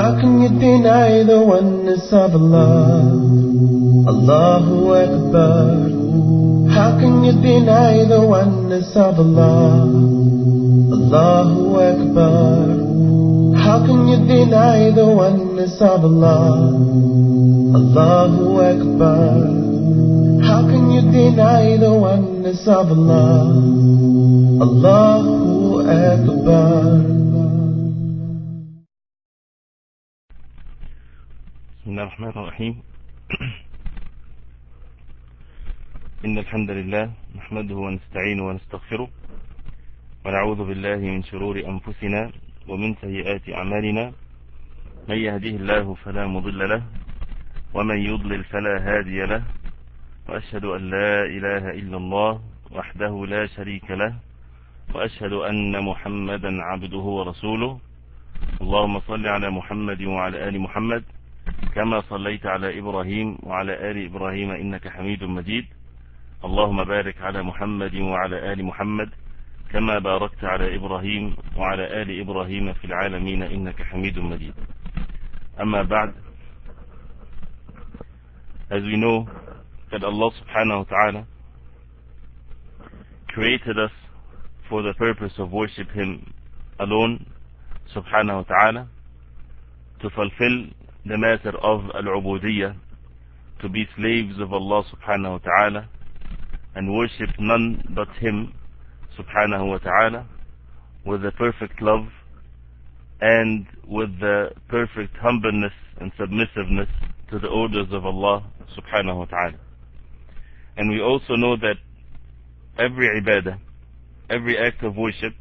How can you deny the oneness of Allah? Allahu Akbar. How can you deny the oneness of Allah? Allahu Akbar. How can you deny the oneness of Allah? Allahu Akbar. How can you deny the oneness of Allah? Allahu Akbar. بسم الله الرحمن الرحيم. إن الحمد لله نحمده ونستعينه ونستغفره ونعوذ بالله من شرور أنفسنا ومن سيئات أعمالنا. من يهده الله فلا مضل له ومن يضلل فلا هادي له، وأشهد أن لا إله إلا الله وحده لا شريك له، وأشهد أن محمدا عبده ورسوله. اللهم صل على محمد وعلى آل محمد كما صليت على إبراهيم وعلى آل إبراهيم إنك حميد مجيد. اللهم بارك على محمد وعلى آل محمد كما باركت على إبراهيم وعلى آل إبراهيم في العالمين إنك حميد مجيد. أما بعد, as we know that Allah subhanahu wa ta'ala created us for the purpose of worship Him alone subhanahu wa ta'ala, to fulfill the matter of al-ubudiyyah, to be slaves of Allah subhanahu wa ta'ala and worship none but Him subhanahu wa ta'ala with the perfect love and with the perfect humbleness and submissiveness to the orders of Allah subhanahu wa ta'ala. And we also know that every ibadah, every act of worship,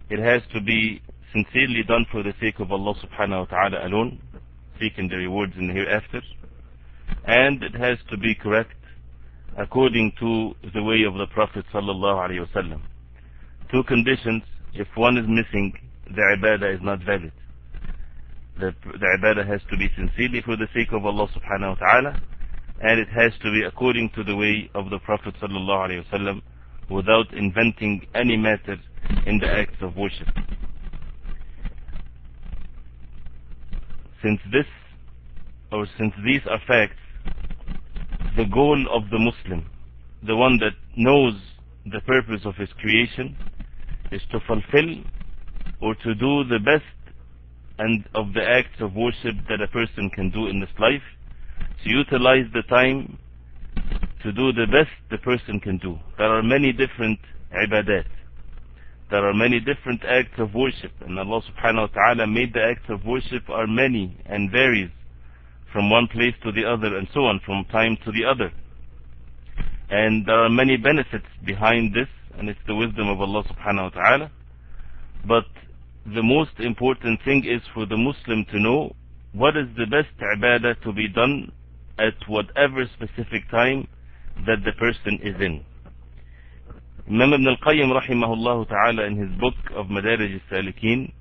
it has to be sincerely done for the sake of Allah subhanahu wa ta'ala alone, seeking the rewards in the hereafter, and it has to be correct according to the way of the Prophet sallallahu alaihi wasallam. Two conditions: if one is missing, the ibadah is not valid. The ibadah has to be sincerely for the sake of Allah subhanahu wa ta'ala, and it has to be according to the way of the Prophet sallallahu alaihi wasallam, without inventing any matter in the acts of worship. Since these are facts, the goal of the Muslim, the one that knows the purpose of his creation, is to fulfill or to do the best and of the acts of worship that a person can do in this life, to utilize the time to do the best the person can do. There are many different ibadat. There are many different acts of worship, and Allah subhanahu wa ta'ala made the acts of worship are many and varies from one place to the other and so on, from time to the other. And there are many benefits behind this, and it's the wisdom of Allah subhanahu wa ta'ala. But the most important thing is for the Muslim to know what is the best ibadah to be done at whatever specific time that the person is in. Imam Ibn al-Qayyim rahimahullah ta'ala, in his book of Madarij al-Salikin,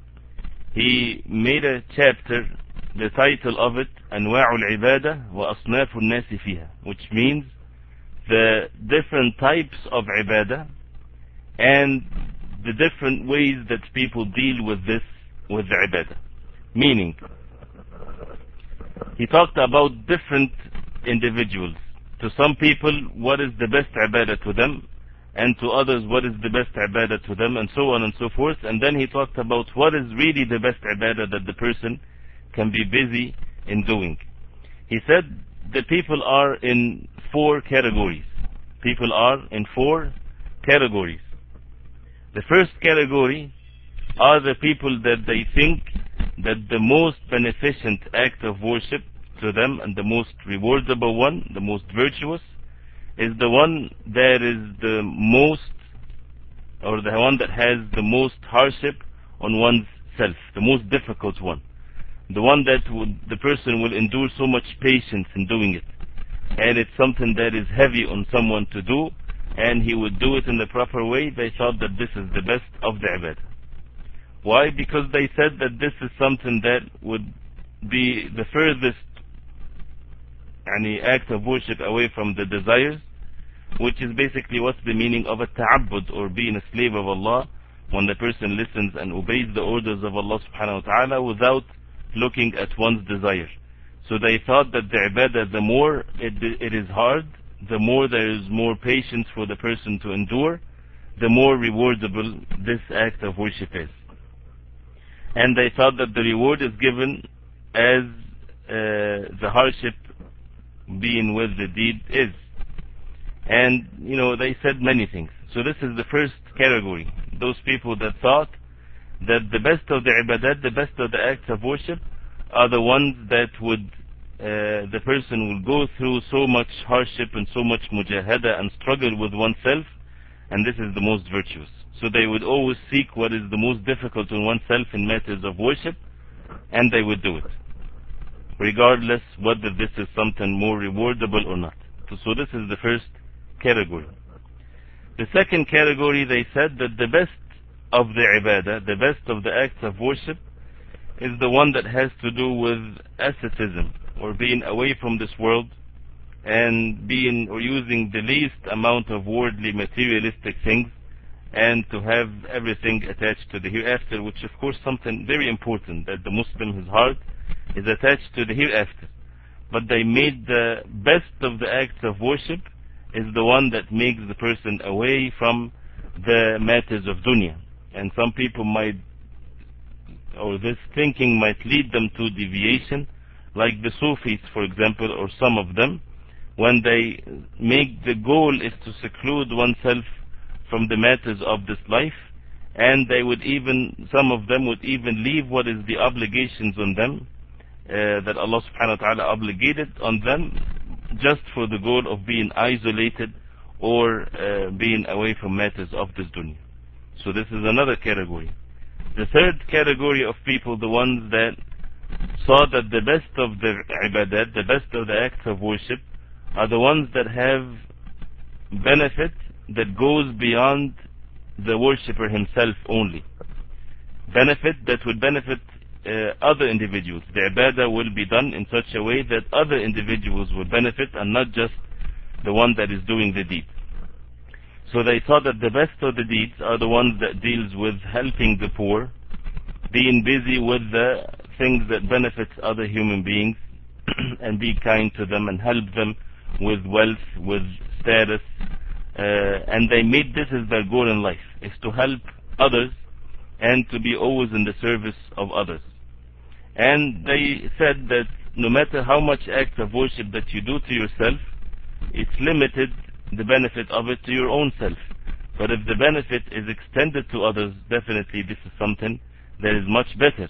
he made a chapter, the title of it, Anwa'ul Ibadah wa Asnaful Nasi Fiha, which means the different types of ibadah and the different ways that people deal with this, with the ibadah. Meaning, he talked about different individuals. To some people, what is the best ibadah to them, and to others, what is the best ibadah to them, and so on and so forth. And then he talked about what is really the best ibadah that the person can be busy in doing. He said the people are in four categories. People are in four categories. The first category are the people that they think that the most beneficent act of worship to them and the most rewardable one, the most virtuous, is the one that is the most, or the one that has the most hardship on one's self, the most difficult one, the one that the person will endure so much patience in doing it, and it's something that is heavy on someone to do, and he would do it in the proper way. They thought that this is the best of the ibadah. Why? Because they said that this is something that would be the furthest act of worship away from the desires, which is basically what's the meaning of a ta'abbud, or being a slave of Allah, when the person listens and obeys the orders of Allah subhanahu wa ta'ala without looking at one's desire. So they thought that the ibadah, the more it is hard, the more there is more patience for the person to endure, the more rewardable this act of worship is. And they thought that the reward is given as the hardship being with the deed is. And, they said many things. So this is the first category. Those people that thought that the best of the ibadat, the best of the acts of worship, are the ones that the person will go through so much hardship and so much mujahada and struggle with oneself, and this is the most virtuous. So they would always seek what is the most difficult on oneself in matters of worship, and they would do it, regardless whether this is something more rewardable or not. So this is the first category. The second category, they said that the best of the ibadah, the best of the acts of worship, is the one that has to do with asceticism, or being away from this world, and using the least amount of worldly materialistic things, and to have everything attached to the hereafter, which of course something very important, that the Muslim, his heart, is attached to the hereafter. But they made the best of the acts of worship is the one that makes the person away from the matters of dunya. And some people this thinking might lead them to deviation, like the Sufis, for example, or some of them, when they make the goal is to seclude oneself from the matters of this life, and some of them would even leave what is the obligations on them, that Allah subhanahu wa ta'ala obligated on them, just for the goal of being isolated or being away from matters of this dunya. So this is another category. The third category of people, the ones that saw that the best of the ibadat, the best of the acts of worship, are the ones that have benefit that goes beyond the worshipper himself only. Benefit that would benefit other individuals. The ibadah will be done in such a way that other individuals will benefit, and not just the one that is doing the deed. So they thought that the best of the deeds are the ones that deals with helping the poor, being busy with the things that benefits other human beings, and be kind to them and help them with wealth, with status, and they made this as their goal in life, is to help others and to be always in the service of others. And they said that no matter how much acts of worship that you do to yourself, it's limited, the benefit of it, to your own self. But if the benefit is extended to others, definitely this is something that is much better.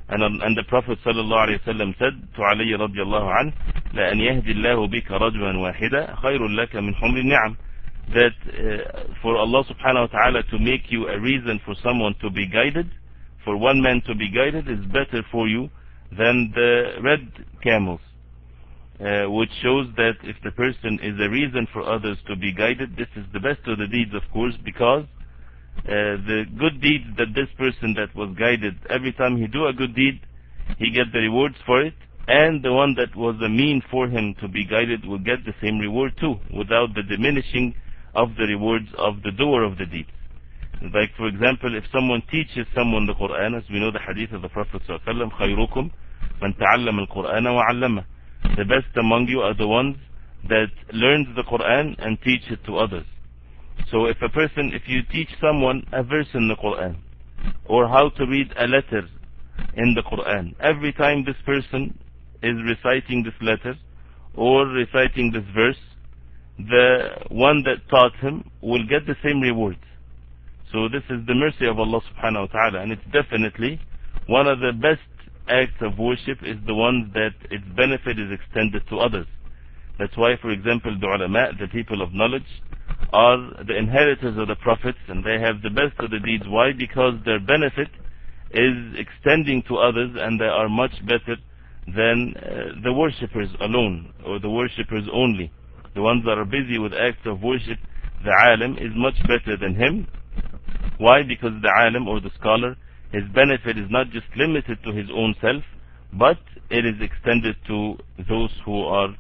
And the Prophet ﷺ said to Ali radiallahu anh, لَأَنْ يَهْدِ اللَّهُ بِكَ رَجُلًا وَاحِدًا خَيْرٌ لَكَ مِنْ حُمْرِ النِّعَمِ. That for Allah subhanahu wa ta'ala to make you a reason for someone to be guided, for one man to be guided, is better for you than the red camels. Which shows that if the person is a reason for others to be guided, this is the best of the deeds, of course, because the good deeds that this person that was guided, every time he do a good deed, he get the rewards for it, and the one that was a mean for him to be guided will get the same reward too, without the diminishing of the rewards of the doer of the deeds. Like, for example, if someone teaches someone the Quran, as we know the hadith of the Prophet ﷺ, خَيْرُكُمْ مَنْ تَعَلَّمَ الْقُرْآنَ وَعَلَّمَهُ. The best among you are the ones that learns the Quran and teach it to others. So if you teach someone a verse in the Quran, or how to read a letter in the Quran, every time this person is reciting this letter or reciting this verse, the one that taught him will get the same reward. So this is the mercy of Allah subhanahu wa ta'ala, and it's definitely one of the best acts of worship is the ones that its benefit is extended to others. That's why, for example, the ulama, the people of knowledge, are the inheritors of the prophets, and they have the best of the deeds. Why? Because their benefit is extending to others, and they are much better than the worshippers alone, or the worshippers only. The ones that are busy with acts of worship, the alim is much better than him. Why? Because the alim, or the scholar, his benefit is not just limited to his own self, but it is extended to those who are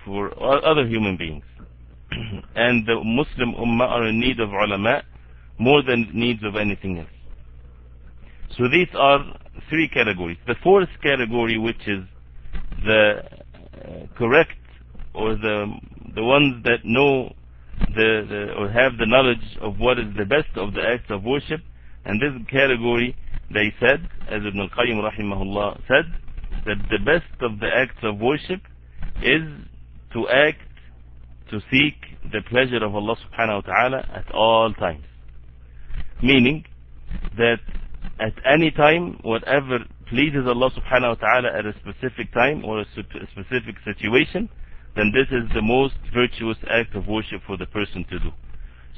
for other human beings. And the Muslim Ummah are in need of ulama more than needs of anything else. So these are three categories. The fourth category, which is the correct, or the ones that know or have the knowledge of what is the best of the acts of worship. And this category, they said, as Ibn al-Qayyim rahimahullah said, that the best of the acts of worship is to act, to seek the pleasure of Allah subhanahu wa ta'ala at all times. Meaning that at any time, whatever pleases Allah subhanahu wa ta'ala at a specific time or a specific situation, then this is the most virtuous act of worship for the person to do.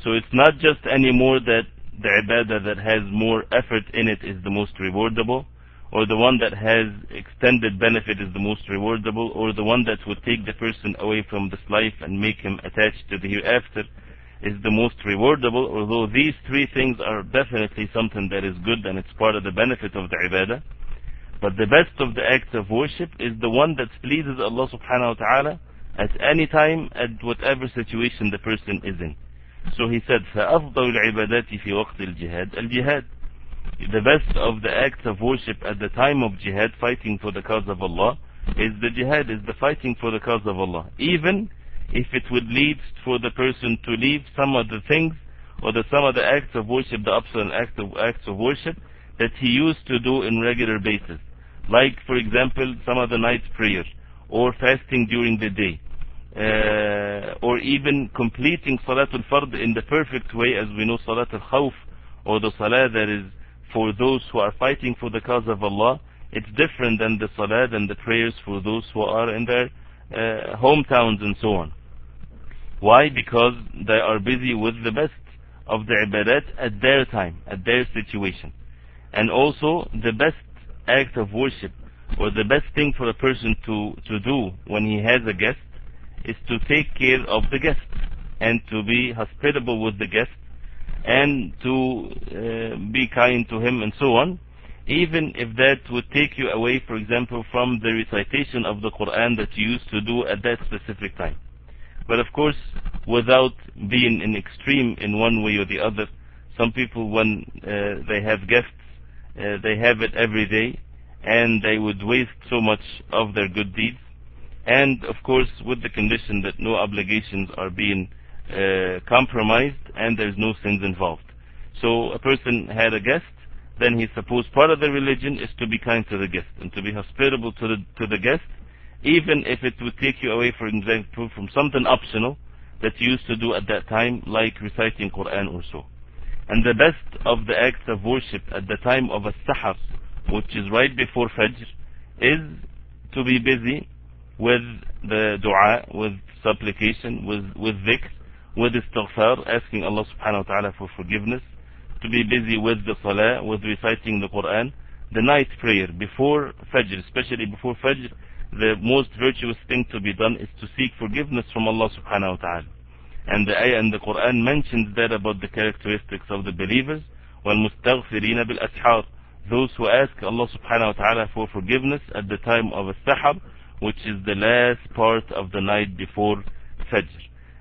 So it's not just anymore that the ibadah that has more effort in it is the most rewardable, or the one that has extended benefit is the most rewardable, or the one that would take the person away from this life and make him attached to the hereafter is the most rewardable, although these three things are definitely something that is good and it's part of the benefit of the ibadah. But the best of the acts of worship is the one that pleases Allah subhanahu wa ta'ala at any time, at whatever situation the person is in. So he said, فَأَفْضَلُ الْعِبَادَاتِ فِي وَقْتِ الْجِهَادِ الْجِهَادِ. The best of the acts of worship at the time of jihad, fighting for the cause of Allah, is the jihad, is the fighting for the cause of Allah. Even if it would lead for the person to leave some of the things, or some of the acts of worship, the optional acts of worship that he used to do in regular basis. Like, for example, some of the night prayer, or fasting during the day, or even completing Salatul Fard in the perfect way, as we know Salatul Khawf, or the Salah that is for those who are fighting for the cause of Allah. It's different than the Salah and the prayers for those who are in their hometowns and so on. Why? Because they are busy with the best of the ibadat at their time, at their situation. And also the best act of worship, or the best thing for a person to do when he has a guest, is to take care of the guest and to be hospitable with the guest and to be kind to him and so on, even if that would take you away, for example, from the recitation of the Quran that you used to do at that specific time. But of course, without being in extreme in one way or the other. Some people, when they have guests, they have it every day, and they would waste so much of their good deeds. And of course, with the condition that no obligations are being compromised and there's no sins involved. So a person had a guest, then he's supposed, part of the religion is to be kind to the guest and to be hospitable to the guest, even if it would take you away, for example, from something optional that you used to do at that time, like reciting Quran or so. And the best of the acts of worship at the time of as-sahar, which is right before Fajr, is to be busy with the dua, with supplication, with dhikr, with istighfar, asking Allah subhanahu wa ta'ala for forgiveness, to be busy with the salah, with reciting the Quran, the night prayer before Fajr, especially before Fajr. The most virtuous thing to be done is to seek forgiveness from Allah subhanahu wa ta'ala. And the ayah in the Quran mentions that about the characteristics of the believers, وَالْمُسْتَغْفِرِينَ بِالْأَسْحَارِ, those who ask Allah subhanahu wa ta'ala for forgiveness at the time of as-sahar, which is the last part of the night before Fajr.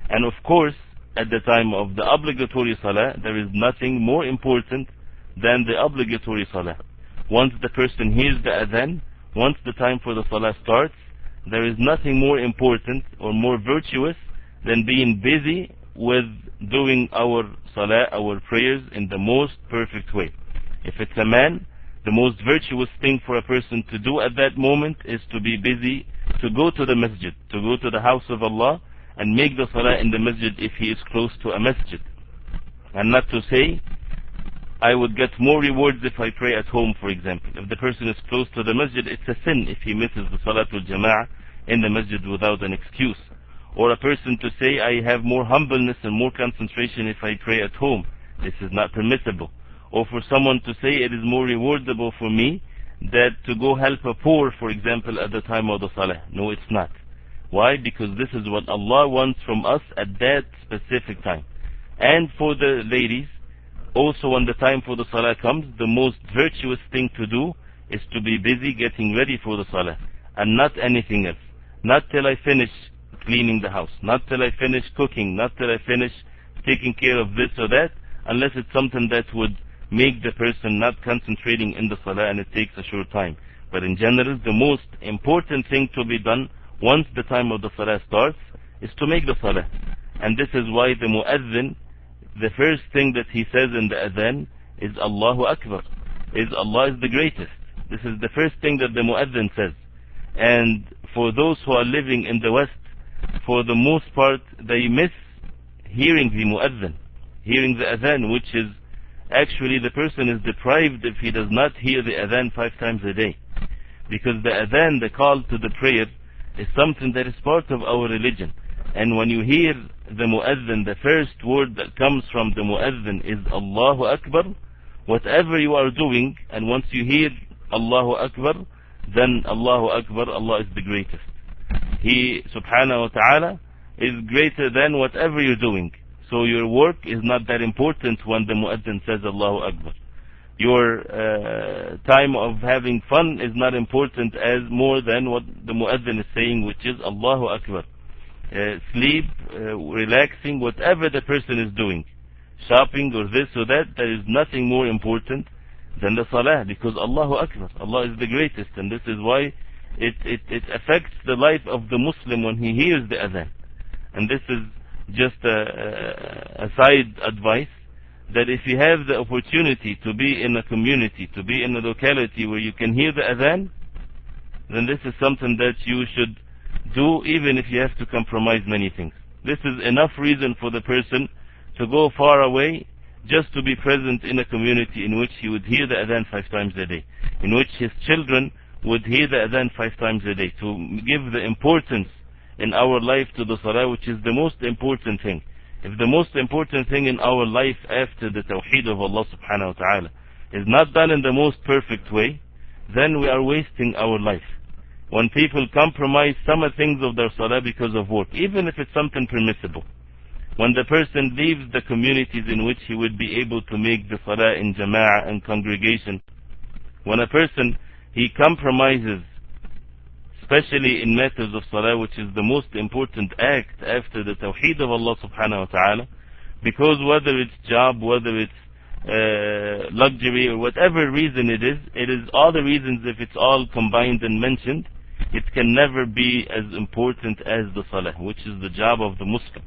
And of course, at the time of the obligatory salah, there is nothing more important than the obligatory salah. Once the person hears the adhan, once the time for the salah starts, there is nothing more important or more virtuous than being busy with doing our salah, our prayers, in the most perfect way. If it's a man, the most virtuous thing for a person to do at that moment is to be busy, to go to the masjid, to go to the house of Allah and make the salah in the masjid if he is close to a masjid. And not to say, I would get more rewards if I pray at home, for example. If the person is close to the masjid, it's a sin if he misses the salatul jama'ah in the masjid without an excuse. Or a person to say, I have more humbleness and more concentration if I pray at home. This is not permissible. Or for someone to say, it is more rewardable for me that to go help a poor, for example, at the time of the salah. No, it's not. Why? Because this is what Allah wants from us at that specific time. And for the ladies, also when the time for the salah comes, the most virtuous thing to do is to be busy getting ready for the salah, and not anything else. Not till I finish cleaning the house, not till I finish cooking, not till I finish taking care of this or that, unless it's something that would make the person not concentrating in the salah and it takes a short time. But in general, the most important thing to be done once the time of the salah starts is to make the salah. And this is why the muezzin, the first thing that he says in the adhan is Allahu Akbar, is Allah is the greatest. This is the first thing that the muezzin says. And for those who are living in the West, for the most part, they miss hearing the muezzin, hearing the adhan, which is actually the person is deprived if he does not hear the adhan 5 times a day. Because the adhan, the call to the prayer, is something that is part of our religion. And when you hear the muezzin, the first word that comes from the muezzin is Allahu Akbar. Whatever you are doing, and once you hear Allahu Akbar, then Allahu Akbar, Allah is the greatest. He subhanahu wa ta'ala is greater than whatever you're doing. So your work is not that important when the muezzin says Allahu Akbar. Your time of having fun is not important as more than what the muezzin is saying, which is Allahu Akbar. Sleep, relaxing, whatever the person is doing, shopping or this or that, there is nothing more important than the salah, because Allahu Akbar, Allah is the greatest. And this is why it affects the life of the Muslim when he hears the adhan. And this is just a side advice, that if you have the opportunity to be in a community, to be in a locality where you can hear the adhan, then this is something that you should do, even if you have to compromise many things. This is enough reason for the person to go far away just to be present in a community in which he would hear the adhan 5 times a day, in which his children would hear the adhan 5 times a day, to give the importance in our life to the salah, which is the most important thing. If the most important thing in our life after the tawheed of Allah subhanahu wa ta'ala is not done in the most perfect way, then we are wasting our life. When people compromise some things of their salah because of work, even if it's something permissible, when the person leaves the communities in which he would be able to make the salah in jama'ah and congregation, when a person, he compromises, especially in matters of salah, which is the most important act after the tawheed of Allah subhanahu wa ta'ala, because whether it's job, whether it's luxury, or whatever reason it is all the reasons, if it's all combined and mentioned, it can never be as important as the salah, which is the job of the Muslim,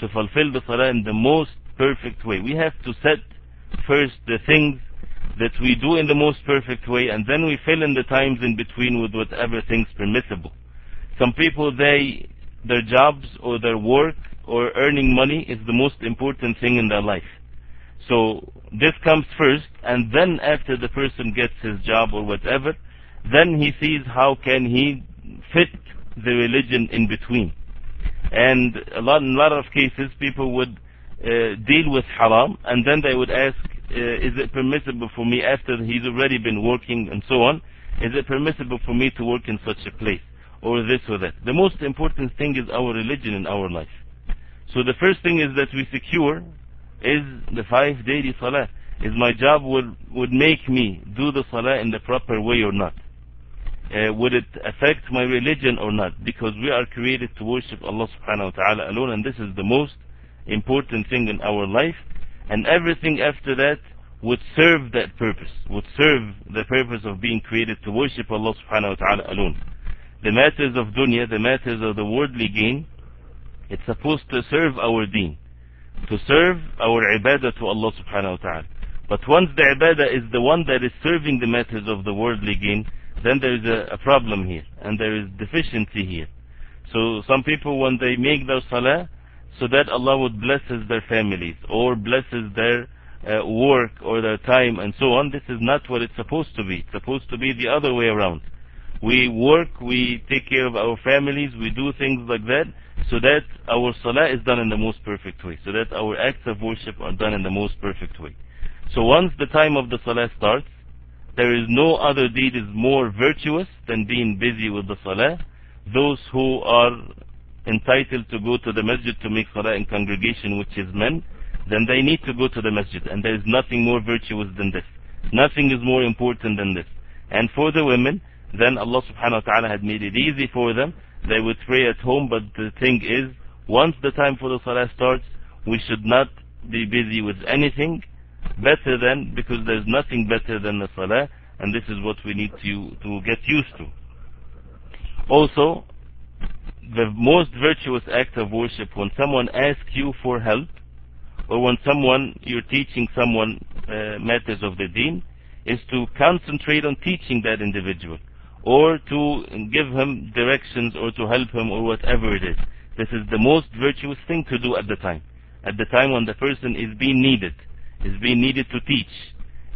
to fulfill the salah in the most perfect way. We have to set first the things that we do in the most perfect way, and then we fill in the times in between with whatever things permissible. Some people, their jobs or their work or earning money is the most important thing in their life. So this comes first, and then after the person gets his job or whatever, then he sees how can he fit the religion in between. And in a lot of cases, people would deal with haram, and then they would ask, is it permissible for me, after he's already been working and so on, is it permissible for me to work in such a place, or this or that? The most important thing is our religion in our life. So the first thing is that we secure is the 5 daily salah. Is my job would make me do the salah in the proper way or not? Would it affect my religion or not? Because we are created to worship Allah subhanahu wa ta'ala alone, and this is the most important thing in our life. And everything after that would serve that purpose, would serve the purpose of being created to worship Allah subhanahu wa ta'ala alone. The matters of dunya, the matters of the worldly gain, it's supposed to serve our deen, to serve our ibadah to Allah subhanahu wa ta'ala. But once the ibadah is the one that is serving the matters of the worldly gain, then there is a problem here, and there is deficiency here. So some people, when they make their salah, so that Allah would blesses their families, or blesses their work, or their time, and so on, this is not what it's supposed to be. It's supposed to be the other way around. We work, we take care of our families, we do things like that, so that our salah is done in the most perfect way, so that our acts of worship are done in the most perfect way. So once the time of the salah starts, there is no other deed is more virtuous than being busy with the salah. Those who are entitled to go to the masjid to make salah in congregation, which is men, then they need to go to the masjid, and there is nothing more virtuous than this. Nothing is more important than this. And for the women, then Allah subhanahu wa ta'ala had made it easy for them. They would pray at home, but the thing is, once the time for the salah starts, we should not be busy with anything better than, because there's nothing better than the salah, and this is what we need to get used to. Also, the most virtuous act of worship, when someone asks you for help, or when you're teaching someone matters of the deen, is to concentrate on teaching that individual, or to give him directions, or to help him, or whatever it is. This is the most virtuous thing to do at the time when the person is being needed to teach,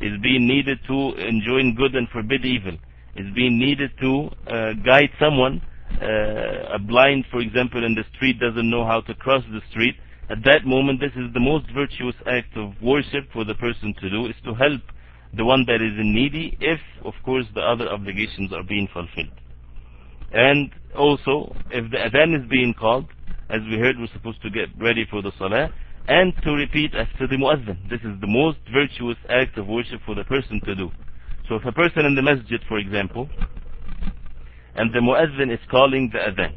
is being needed to enjoin good and forbid evil, is being needed to guide someone. A blind, for example, in the street doesn't know how to cross the street. At that moment, this is the most virtuous act of worship for the person to do, is to help the one that is in needy, if, of course, the other obligations are being fulfilled. And also, if the adhan is being called, as we heard, we're supposed to get ready for the salah, and to repeat after the muazzin. This is the most virtuous act of worship for the person to do. So if a person in the masjid, for example, and the muazzin is calling the adhan,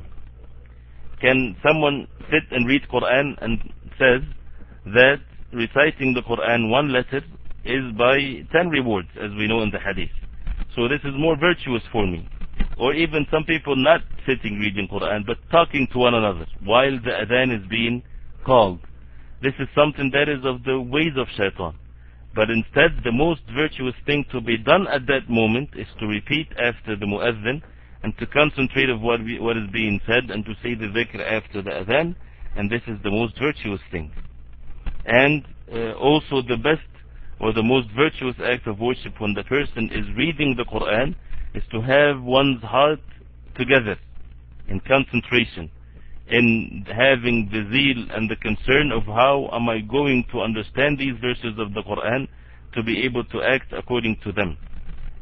can someone sit and read Quran, and says that reciting the Quran one letter is by 10 rewards, as we know in the hadith. So this is more virtuous for me. Or even some people not sitting reading Quran, but talking to one another while the adhan is being called. This is something that is of the ways of shaitan. But instead, the most virtuous thing to be done at that moment is to repeat after the muazzin, and to concentrate on what is being said, and to say the dhikr after the adhan, and this is the most virtuous thing. And also the best or the most virtuous act of worship when the person is reading the Quran is to have one's heart together in concentration, in having the zeal and the concern of how am I going to understand these verses of the Quran to be able to act according to them.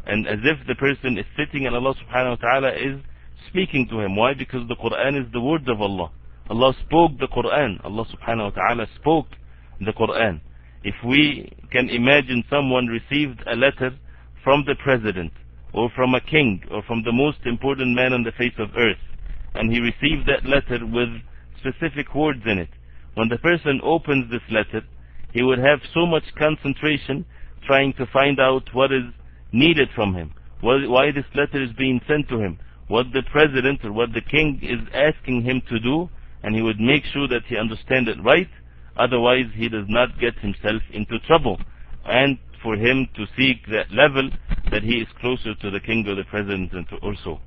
And as if the person is sitting and Allah subhanahu wa ta'ala is speaking to him. Why? Because the Quran is the word of Allah. Allah spoke the Quran. Allah subhanahu wa ta'ala spoke the Quran. If we can imagine someone received a letter from the president, or from a king, or from the most important man on the face of earth, and he received that letter with specific words in it, when the person opens this letter, he would have so much concentration trying to find out what is needed from him, why this letter is being sent to him, what the president or what the king is asking him to do, and he would make sure that he understands it right. Otherwise he does not get himself into trouble, and for him to seek that level that he is closer to the king or the president or so.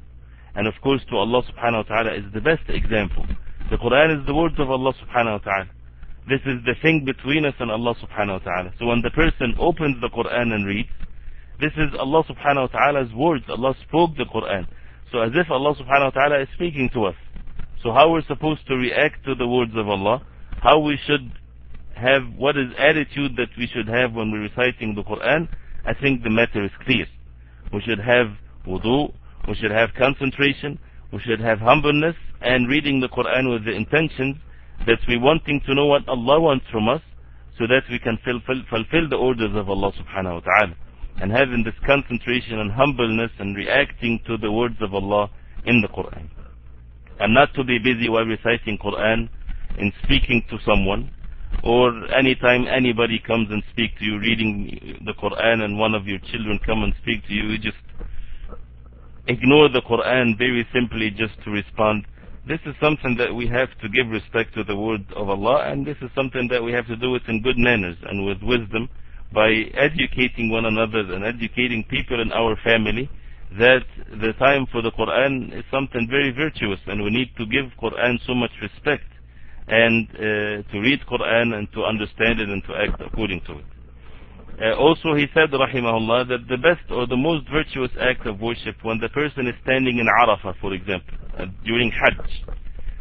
And of course, to Allah subhanahu wa ta'ala is the best example. The Quran is the words of Allah subhanahu wa ta'ala. This is the thing between us and Allah subhanahu wa ta'ala. So when the person opens the Quran and reads, this is Allah subhanahu wa ta'ala's words. Allah spoke the Quran. So as if Allah subhanahu wa ta'ala is speaking to us. So how we're supposed to react to the words of Allah, how we should have, what is attitude that we should have when we're reciting the Quran, I think the matter is clear. We should have wudu, we should have concentration, we should have humbleness, and reading the Quran with the intentions that we're wanting to know what Allah wants from us, so that we can fulfill the orders of Allah subhanahu wa ta'ala. And having this concentration and humbleness and reacting to the words of Allah in the Quran. And not to be busy while reciting Quran in speaking to someone, or anytime anybody comes and speak to you reading the Quran, and one of your children come and speak to you, you just ignore the Quran very simply just to respond. This is something that we have to give respect to the word of Allah, and this is something that we have to do it in good manners and with wisdom, by educating one another and educating people in our family that the time for the Quran is something very virtuous, and we need to give Quran so much respect, and to read Quran and to understand it and to act according to it. Also he said, rahimahullah, that the best or the most virtuous act of worship when the person is standing in Arafah, for example, during Hajj.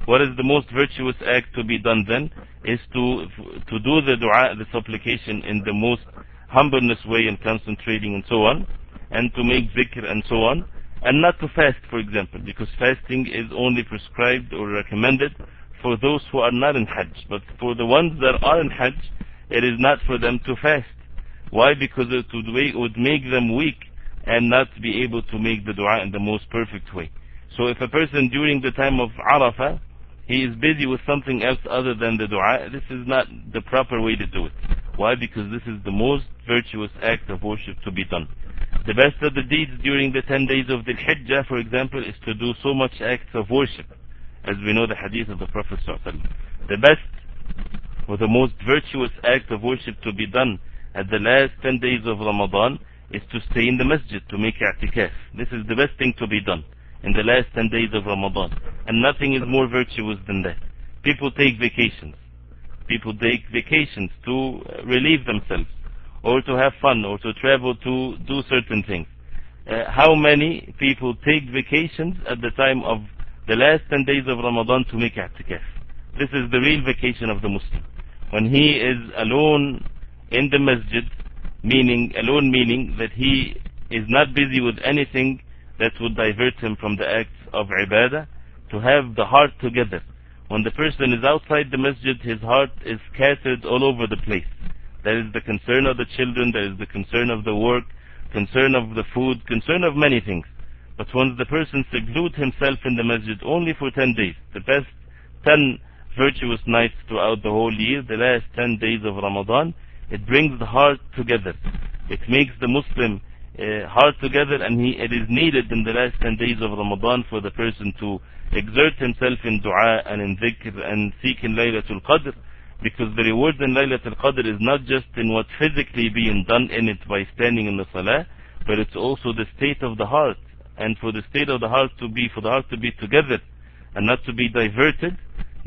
What is the most virtuous act to be done then? Is to do the dua, the supplication, in the most humbleness way and concentrating and so on, and to make zikr and so on, and not to fast, for example, because fasting is only prescribed or recommended for those who are not in Hajj. But for the ones that are in Hajj, it is not for them to fast. Why? Because it would make them weak and not be able to make the dua in the most perfect way. So if a person during the time of Arafah, he is busy with something else other than the dua, this is not the proper way to do it. Why? Because this is the most virtuous act of worship to be done. The best of the deeds during the 10 days of the Hijjah, for example, is to do so much acts of worship, as we know the hadith of the Prophet ﷺ. The best or the most virtuous act of worship to be done at the last 10 days of Ramadan is to stay in the masjid, to make i'tikaf. This is the best thing to be done in the last 10 days of Ramadan. And nothing is more virtuous than that. People take vacations. People take vacations to relieve themselves, or to have fun, or to travel to do certain things. How many people take vacations at the time of the last 10 days of Ramadan to make i'tikaf? This is the real vacation of the Muslim. When he is alone in the masjid, meaning that he is not busy with anything that would divert him from the acts of ibadah, to have the heart together. When the person is outside the masjid, his heart is scattered all over the place. There is the concern of the children, there is the concern of the work, concern of the food, concern of many things. But once the person secludes himself in the masjid only for 10 days, the best 10 virtuous nights throughout the whole year, the last 10 days of Ramadan, it brings the heart together. It makes the Muslim heart together, and it is needed in the last 10 days of Ramadan for the person to exert himself in dua and in dhikr and seek in Laylatul Qadr, because the reward in Laylatul Qadr is not just in what physically being done in it by standing in the salah, but it's also the state of the heart. And for the state of the heart to be together and not to be diverted,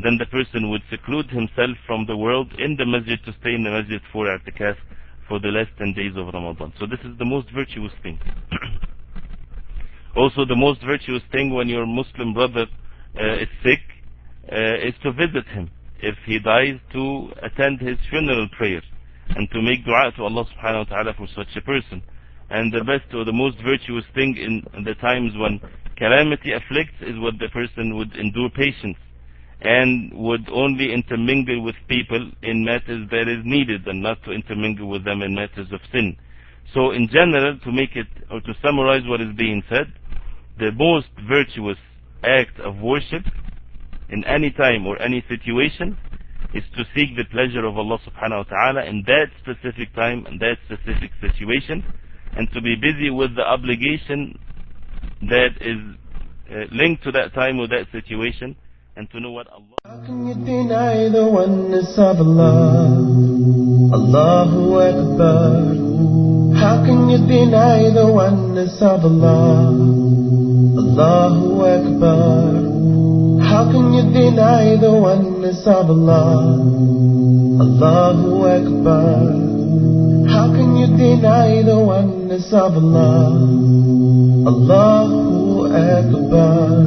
then the person would seclude himself from the world in the masjid, to stay in the masjid for i'tikaf for the last 10 days of Ramadan. So this is the most virtuous thing. Also, the most virtuous thing when your Muslim brother is sick is to visit him. If he dies, to attend his funeral prayer and to make dua to Allah subhanahu wa ta'ala for such a person. And the best or the most virtuous thing in the times when calamity afflicts is what the person would endure patience and would only intermingle with people in matters that is needed, and not to intermingle with them in matters of sin. So in general, to make it, or to summarize what is being said, the most virtuous act of worship in any time or any situation is to seek the pleasure of Allah subhanahu wa ta'ala in that specific time and that specific situation, and to be busy with the obligation that is linked to that time or that situation, and to know what Allah. How can you deny the oneness of Allah? Allahu Akbar. How can you deny the oneness of Allah? Allahu Akbar. How can you deny the oneness of Allah? Allahu Akbar. How can you deny the oneness of Allah? Allahu Akbar.